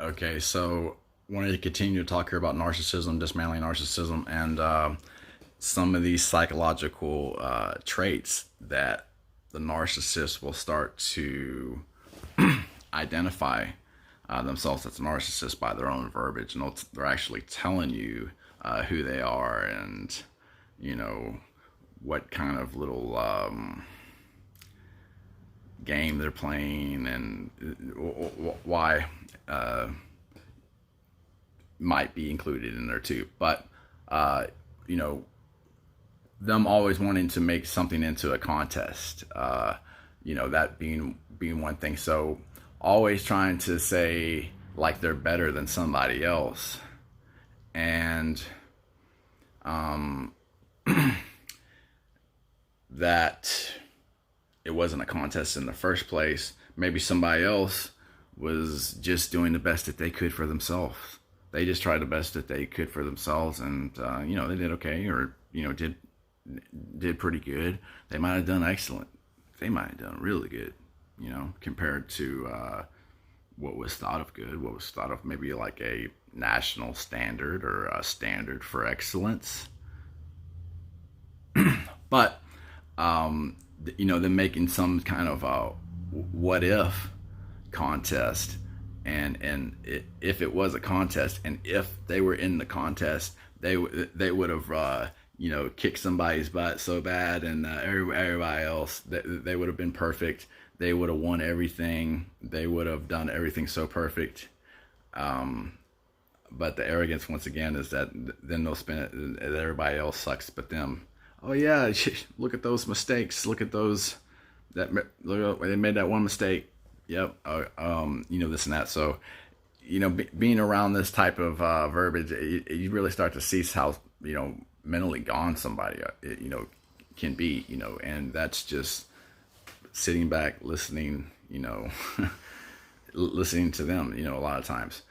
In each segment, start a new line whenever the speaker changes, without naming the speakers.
Okay, so wanted to continue to talk here about narcissism, dismantling narcissism, and some of these psychological traits that the narcissist will start to identify themselves as a narcissist by their own verbiage. And they're actually telling you who they are and, you know, what kind of little game they're playing and why might be included in there too. But you know, them always wanting to make something into a contest. That being one thing. So always trying to say like they're better than somebody else, and that it wasn't a contest in the first place. Maybe somebody else was just doing the best that they could for themselves. They just tried the best that they could for themselves, and they did okay, or did pretty good. They might have done excellent. They might have done really good, compared to what was thought of good, what was thought of maybe like a national standard or a standard for excellence. But them making some kind of a what if contest, and if it was a contest, and if they were in the contest, they would have kicked somebody's butt so bad, and everybody else, they would have been perfect. They would have won everything. They would have done everything so perfect. But the arrogance, once again, is that then they'll spin it that everybody else sucks but them. Oh yeah, look at those mistakes. Look at those. They made that one mistake. Yep. This and that. So, being around this type of verbiage, you really start to see how mentally gone somebody can be. And that's just sitting back, listening. Listening to them. A lot of times.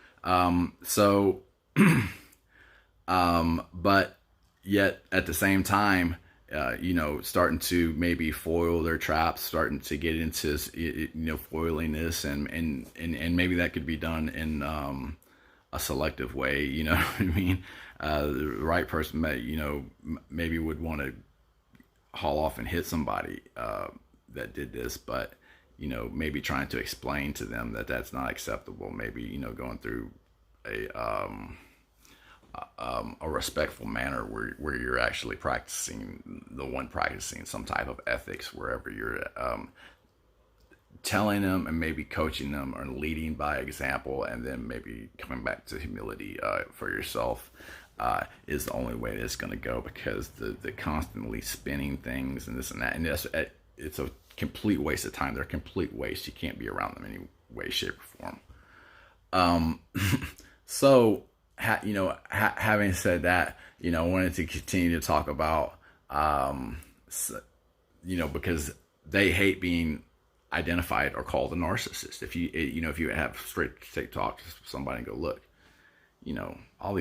But yet at the same time, starting to maybe foil their traps, starting to get into, foiling this, and maybe that could be done in a selective way. You know what I mean? The right person maybe would want to haul off and hit somebody that did this, but maybe trying to explain to them that that's not acceptable. Maybe going through a respectful manner where you're actually practicing some type of ethics, wherever you're telling them and maybe coaching them or leading by example, and then maybe coming back to humility for yourself is the only way it's going to go, because the constantly spinning things and this and that, and it's a complete waste of time. They're a complete waste. You can't be around them any way, shape, or form. So, having said that, I wanted to continue to talk about, because they hate being identified or called a narcissist. If you have straight talk to somebody and go, look, all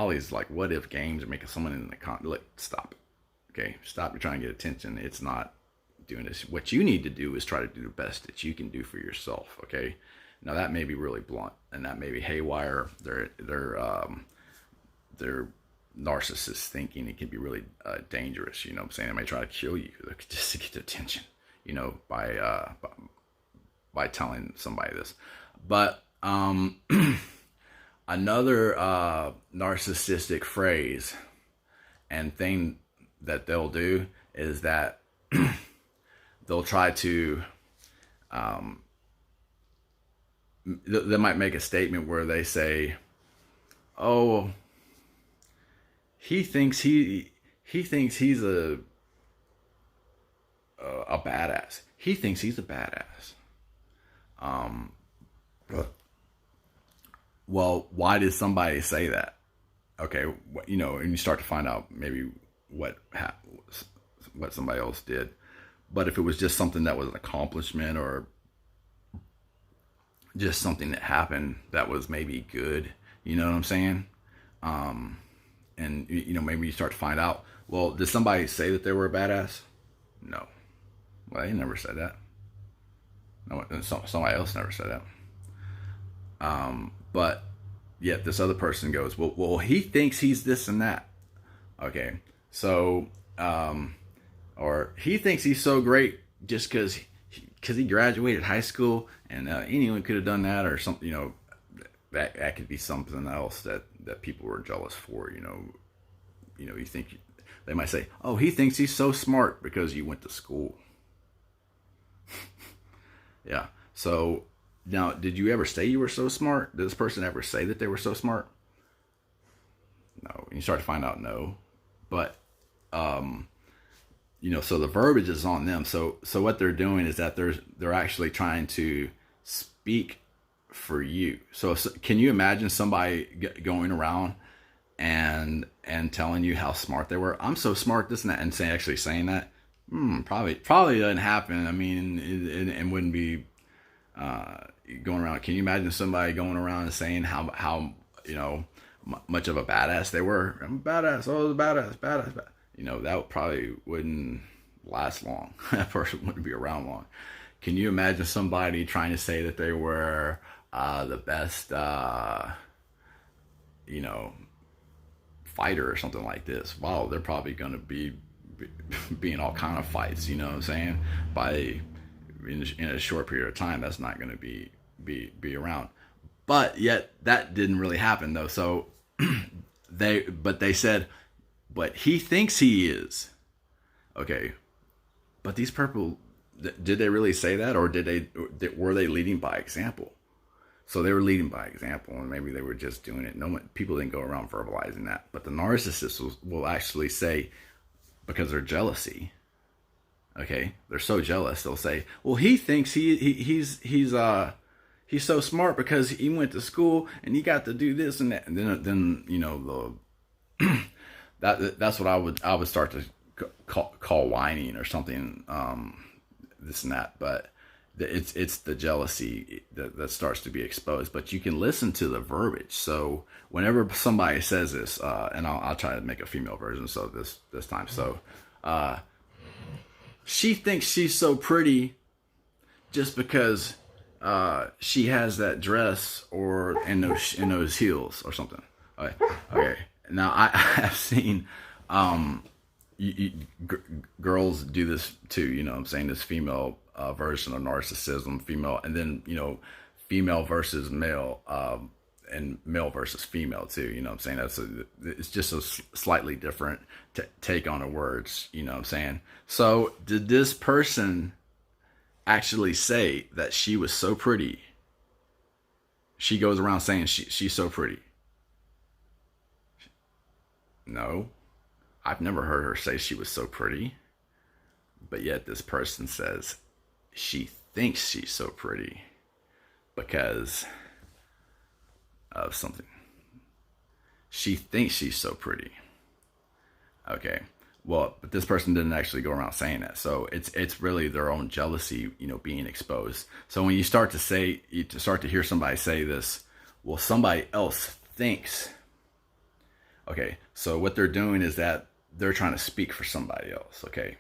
these like what if games are making someone in the look, stop it. Okay, stop. You're trying to get attention. It's not doing this. What you need to do is try to do the best that you can do for yourself. Okay. Now that may be really blunt, and that may be haywire. They're narcissist thinking. It can be really dangerous. You know what I'm saying? They may try to kill you just to get attention. By telling somebody this. But another narcissistic phrase and thing that they'll do is that they'll try to. They might make a statement where they say, "Oh, he thinks he's a badass. He thinks he's a badass." Well, why did somebody say that? Okay, and you start to find out maybe what somebody else did. But if it was just something that was an accomplishment, or just something that happened that was maybe good, you know what I'm saying? And maybe you start to find out, well, did somebody say that they were a badass? No. Well, they never said that. No, somebody else never said that. But yet this other person goes, well, he thinks he's this and that. Okay, so or he thinks he's so great just because he graduated high school, and anyone could have done that, or something. That could be something else that people were jealous for. You think they might say, oh, he thinks he's so smart because you went to school. Yeah. So now, did you ever say you were so smart? Did this person ever say that they were so smart? No. And you start to find out no. But so the verbiage is on them. So what they're doing is that they're actually trying to speak for you. So can you imagine somebody going around and telling you how smart they were? I'm so smart, this and that, and actually saying that? Probably doesn't happen. I mean, it wouldn't be going around. Can you imagine somebody going around and saying how much of a badass they were? I'm a badass. Oh, badass. That probably wouldn't last long. That person wouldn't be around long. Can you imagine somebody trying to say that they were the best, fighter or something like this? Wow, they're probably going to be in all kind of fights. You know what I'm saying? In a short period of time, that's not going to be around. But yet that didn't really happen though. So they said, but he thinks he is. Okay, but these people, did they really say that, or were they leading by example? So they were leading by example, and maybe they were just doing it. People didn't go around verbalizing that. But the narcissists will actually say, because they're jealousy. Okay, they're so jealous, they'll say, well, he thinks he's so smart because he went to school and he got to do this and that. And then that's what I would start to call whining or something, this and that. But it's the jealousy that starts to be exposed. But you can listen to the verbiage. So whenever somebody says this, and I'll try to make a female version so this time. So she thinks she's so pretty just because she has that dress or in those heels or something. Okay. Now I have seen girls do this too. I'm saying, this female version of narcissism, female, and then female versus male, and male versus female too. I'm saying it's just a slightly different take on the words. I'm saying. So did this person actually say that she was so pretty? She goes around saying she's so pretty. No, I've never heard her say she was so pretty. But yet this person says she thinks she's so pretty because of something. She thinks she's so pretty. Okay. Well, but this person didn't actually go around saying that. So it's really their own jealousy, being exposed. So when you start to hear somebody say this, well, somebody else thinks. Okay, so what they're doing is that they're trying to speak for somebody else. Okay,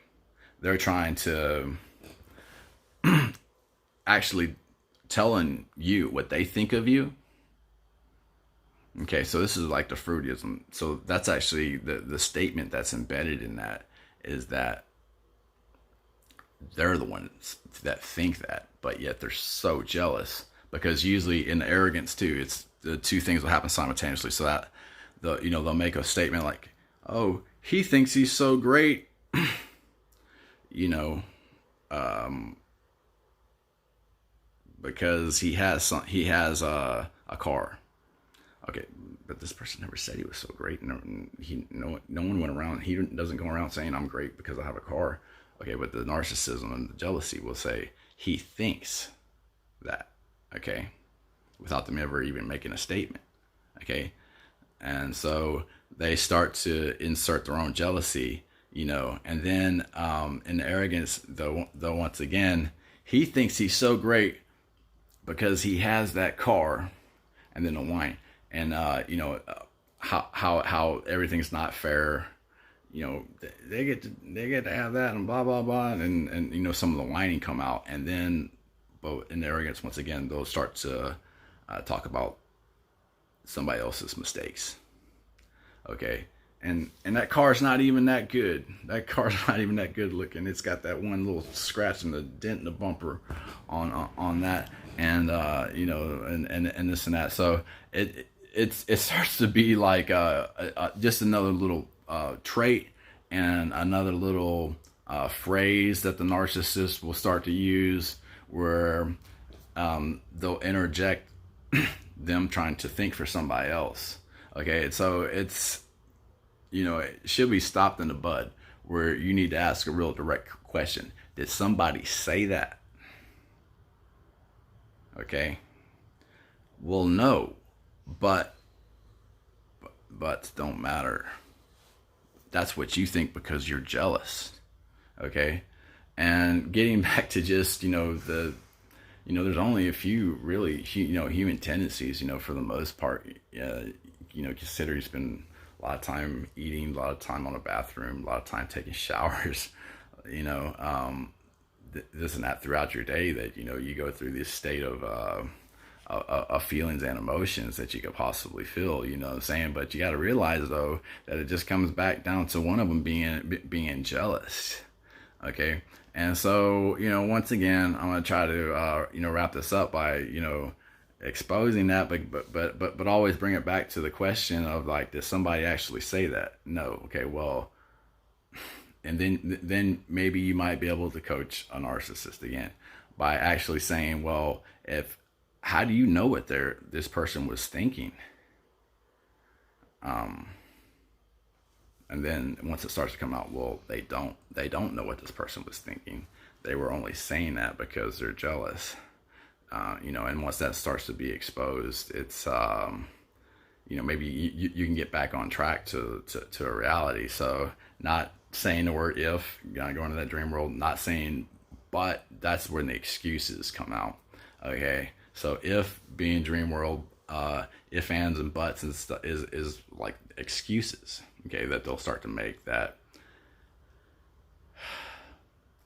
they're trying to actually telling you what they think of you. Okay, so this is like the fruitism. So that's actually the statement that's embedded in that, is that they're the ones that think that, but yet they're so jealous, because usually in the arrogance too, it's the two things will happen simultaneously. So that they'll make a statement like, oh, he thinks he's so great, because he has a car. Okay, but this person never said he was so great. No one went around. He doesn't go around saying I'm great because I have a car. Okay, but the narcissism and the jealousy will say he thinks that. Okay, without them ever even making a statement. Okay, and so they start to insert their own jealousy, and then in the arrogance, though once again, he thinks he's so great because he has that car, and then the whine. And how everything's not fair, they get to have that, and blah blah blah, and some of the whining come out, and then, but in the arrogance once again, they'll start to talk about somebody else's mistakes. Okay. And that car's not even that good. That car's not even that good looking. It's got that one little scratch and the dent in the bumper on that, and and this and that. So it starts to be like just another little trait and another little phrase that the narcissist will start to use, where they'll interject them trying to think for somebody else. Okay, so it should be stopped in the bud, where you need to ask a real direct question. Did somebody say that? Okay. Well, no, but don't matter. That's what you think because you're jealous. Okay. And getting back to just, there's only a few really, human tendencies, for the most part. Consider you spend a lot of time eating, a lot of time on a bathroom, a lot of time taking showers, this and that throughout your day, that, you go through this state of feelings and emotions that you could possibly feel, you know what I'm saying? But you got to realize, though, that it just comes back down to one of them being jealous. Okay. And so, once again, I'm going to try to, wrap this up by, exposing that, but always bring it back to the question of, like, did somebody actually say that? No. Okay. Well, and then maybe you might be able to coach a narcissist again by actually saying, well, how do you know what this person was thinking? And then once it starts to come out, well, they don't know what this person was thinking. They were only saying that because they're jealous. And once that starts to be exposed, it's, maybe you can get back on track to a reality. So not saying the word if, going into that dream world, not saying but, that's when the excuses come out. Okay. So if being dream world, if, ands, and buts and stuff is like excuses, okay, that they'll start to make that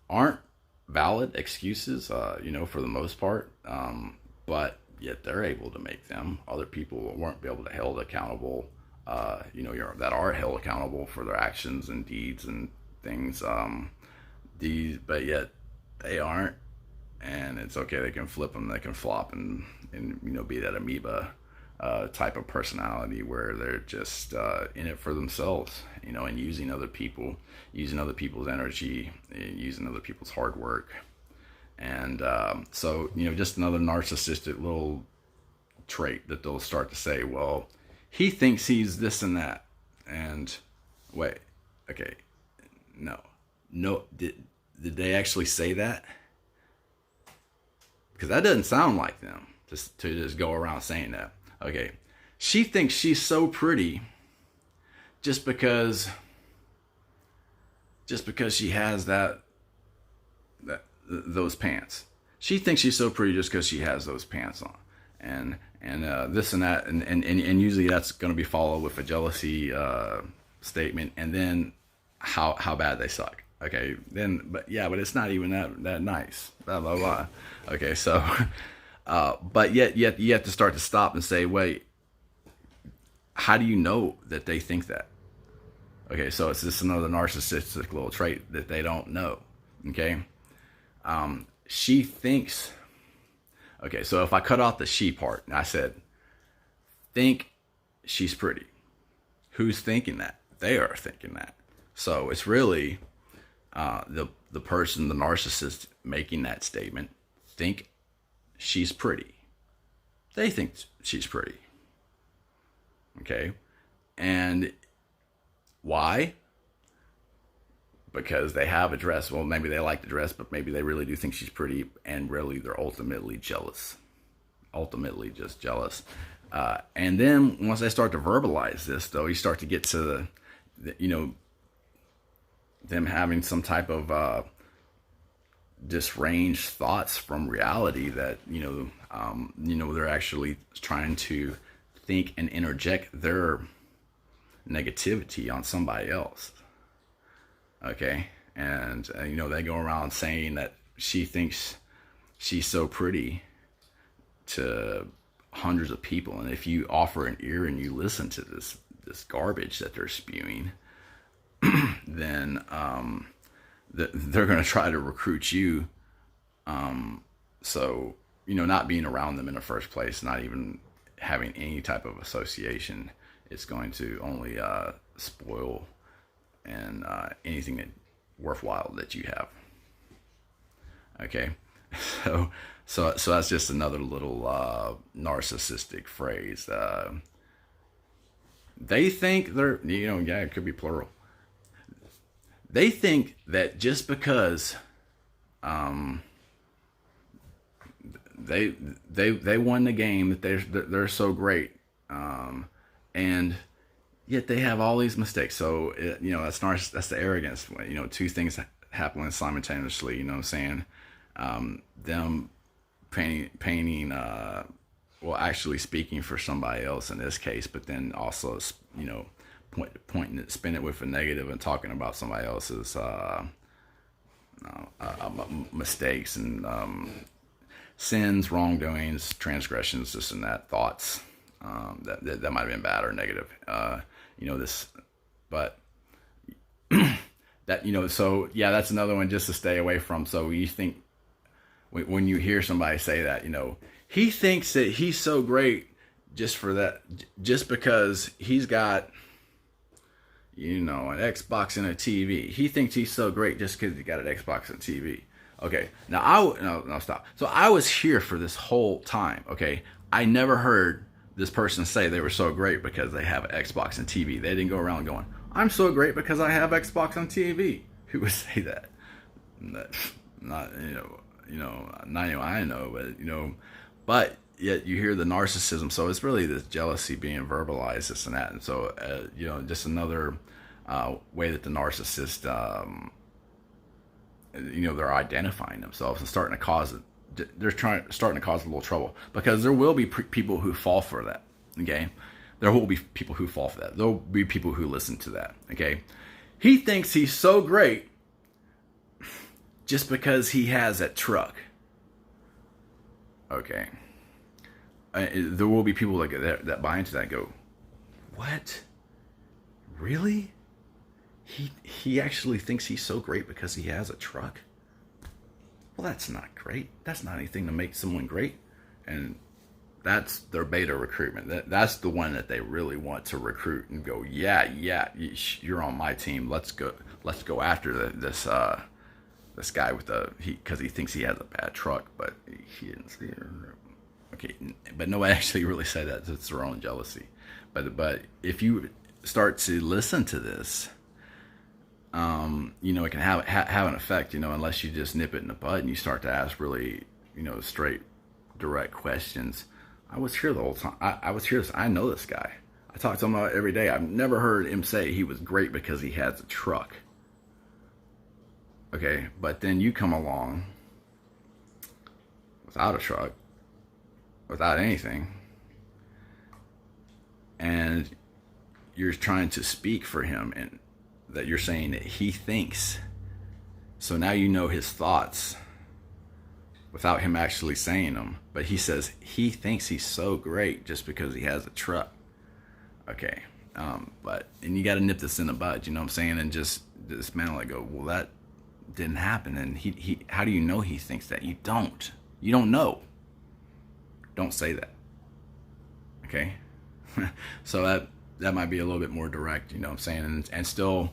aren't valid excuses, for the most part, but yet they're able to make them. Other people won't be able to held accountable, that are held accountable for their actions and deeds and things, but yet they aren't. And it's okay, they can flip them, they can flop and be that amoeba type of personality where they're just in it for themselves, and using other people, using other people's energy, using other people's hard work. And so, just another narcissistic little trait that they'll start to say, well, he thinks he's this and that. And wait, okay, no, did they actually say that? Because that doesn't sound like them to just go around saying that. Okay, she thinks she's so pretty just because she has those pants. She thinks she's so pretty just because she has those pants on, and this and that, and usually that's going to be followed with a jealousy statement, and then how bad they suck. Okay, but it's not even that nice. Blah blah blah. Okay, so, but yet you have to start to stop and say, wait, how do you know that they think that? Okay, so it's just another narcissistic little trait that they don't know. Okay, she thinks. Okay, so if I cut off the she part and I said, think she's pretty, who's thinking that? They are thinking that. So it's really the person, the narcissist, making that statement, think she's pretty. They think she's pretty. Okay, and why? Because they have a dress. Well, maybe they like the dress, but maybe they really do think she's pretty, and really they're ultimately jealous. Ultimately just jealous. And then once they start to verbalize this, though, you start to get to them having some type of disranged thoughts from reality that, they're actually trying to think and interject their negativity on somebody else. Okay. And, they go around saying that she thinks she's so pretty to hundreds of people, and if you offer an ear and you listen to this garbage that they're spewing, then they're going to try to recruit you. So, not being around them in the first place, not even having any type of association, it's going to only spoil and anything that worthwhile that you have. Okay, so that's just another little narcissistic phrase. They think they're, yeah, it could be plural. They think that just because they won the game, that they're so great, and yet they have all these mistakes. So that's the arrogance. Two things happening simultaneously. You know what I'm saying? Them painting well, actually speaking for somebody else in this case, but then also pointing it, spin it with a negative and talking about somebody else's mistakes and sins, wrongdoings, transgressions, this and that, thoughts that might have been bad or negative. But that, so yeah, that's another one just to stay away from. So you think when you hear somebody say that, he thinks that he's so great just because he's got an Xbox and a TV. He thinks he's so great just because he got an Xbox and a TV. Okay, now no, stop. So I was here for this whole time. Okay, I never heard this person say they were so great because they have an Xbox and TV. They didn't go around going, "I'm so great because I have Xbox and TV." Who would say that? Not I know, but yet you hear the narcissism. So it's really this jealousy being verbalized, this and that. And so just another way that the narcissist they're identifying themselves and starting to cause a little trouble, because there will be people who fall for that. Okay, there will be people who fall for that. There will be people who listen to that. Okay, he thinks he's so great just because he has that truck. Okay, there will be people that buy into that and go, what? Really? He actually thinks he's so great because he has a truck? Well, that's not great. That's not anything to make someone great. And that's their beta recruitment. That's the one that they really want to recruit and go, yeah, you're on my team. Let's go after this guy because he thinks he has a bad truck, but he didn't see it. Okay, but nobody actually really said that. It's their own jealousy. But if you start to listen to this, it can have an effect, unless you just nip it in the bud and you start to ask really, straight, direct questions. I was here the whole time. I was here. I know this guy. I talk to him every day. I've never heard him say he was great because he has a truck. Okay, but then you come along without a truck, without anything, and you're trying to speak for him, and that you're saying that he thinks. So now you know his thoughts without him actually saying them. But he says he thinks he's so great just because he has a truck. Okay, and you got to nip this in the bud, you know what I'm saying, and just dismantle it. Go, well, that didn't happen, and he how do you know he thinks that? You don't know. Don't say that. Okay. So that might be a little bit more direct, you know what I'm saying, and still,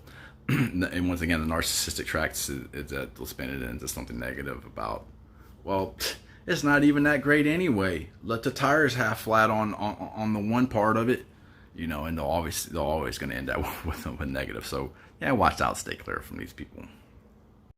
and once again, the narcissistic tracks is that they'll spin it into something negative about, well, it's not even that great anyway. Let the tires half flat on the one part of it, and they're always going to end up with negative. So yeah, watch out, stay clear from these people.